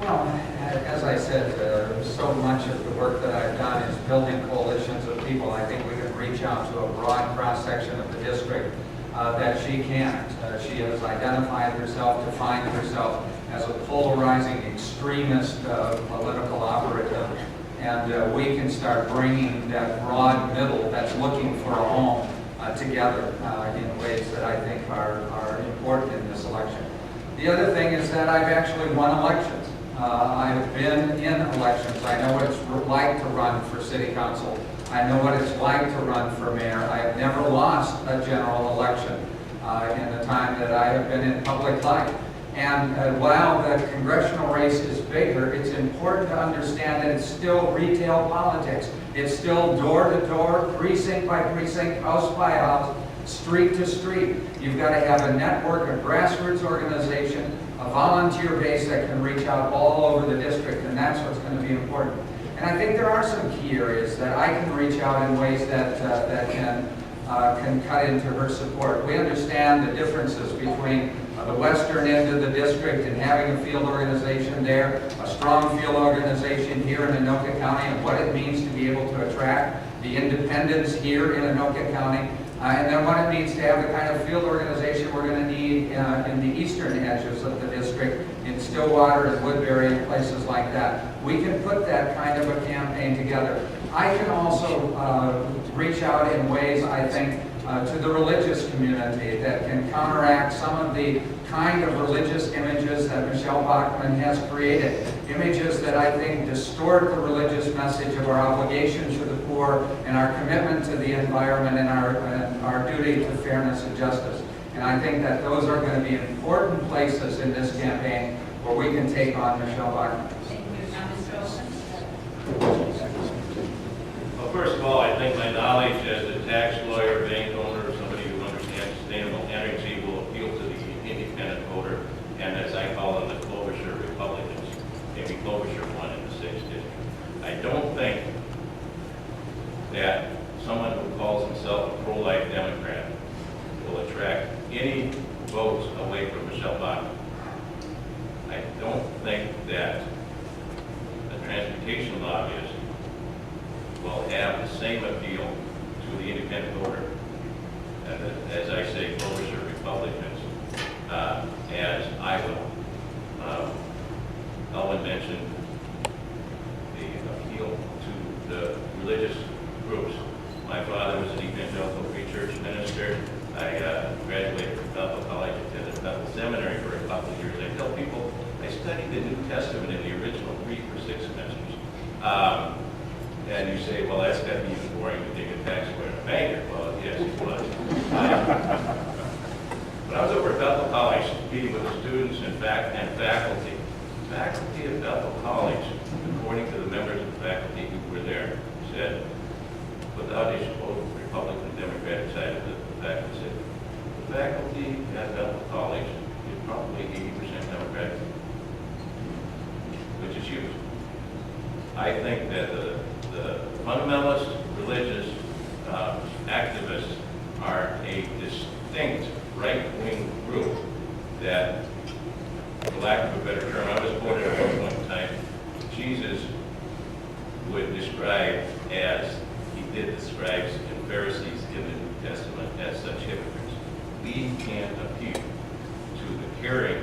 Well, as I said, so much of the work that I've done is building coalitions of people. I think we can reach out to a broad cross-section of the district that she can't. She has identified herself, defined herself as a polarizing extremist political operative. And we can start bringing that broad middle that's looking for a home together in ways that I think are important in this election. The other thing is that I've actually won elections. I've been in elections. I know what it's like to run for city council. I know what it's like to run for mayor. I have never lost a general election in the time that I have been in public life. And while the congressional race is bigger, it's important to understand that it's still retail politics. It's still door to door, precinct by precinct, house by house, street to street. You've got to have a network, a grassroots organization, a volunteer base that can reach out all over the district, and that's what's going to be important. And I think there are some key areas that I can reach out in ways that can cut into her support. We understand the differences between the western end of the district and having a field organization there, a strong field organization here in Anoka County, and what it means to be able to attract the independents here in Anoka County, and then what it means to have the kind of field organization we're going to need in the eastern edges of the district, in Stillwater and Woodbury and places like that. We can put that kind of a campaign together. I can also reach out in ways, I think, to the religious community that can counteract some of the kind of religious images that Michele Bachmann has created. Images that I think distort the religious message of our obligation to the poor and our commitment to the environment and our duty to fairness and justice. And I think that those are going to be important places in this campaign where we can take on Michele Bachmann. Thank you. Now, Mr. Olson. Well, first of all, I think my knowledge as a tax lawyer, bank owner, somebody who understands sustainable energy will appeal to the independent voter, and as I call them, the Klobuchar Republicans, maybe Klobuchar won in the 6th district. I don't think that someone who calls himself a pro-life Democrat will attract any votes away from Michele Bachmann. I don't think that a transportation lobbyist will have the same appeal to the independent voter, as I say, Klobuchar Republicans, as I will. Ellen mentioned the appeal to the religious groups. My father was an evangelical free church minister. I graduated from Bethel College, attended Bethel Seminary for a couple of years. I tell people I studied the New Testament in the original Greek for 6 semesters. And you say, well, that's got to be even boring to take a tax lawyer and a banker. Well, yes, it was. When I was over at Bethel College, competing with the students and faculty, faculty at Bethel College, according to the members of the faculty who were there, said, without issue, both Republican and Democratic side of the faculty said, the faculty at Bethel College is probably 80% Democratic, which is huge. I think that the fundamentalist religious activists are a distinct right-wing group that, for lack of a better term, I was quoted at one point in time, Jesus would describe as he did the scribes and Pharisees in the New Testament as such hypocrites. We can't appeal to the caring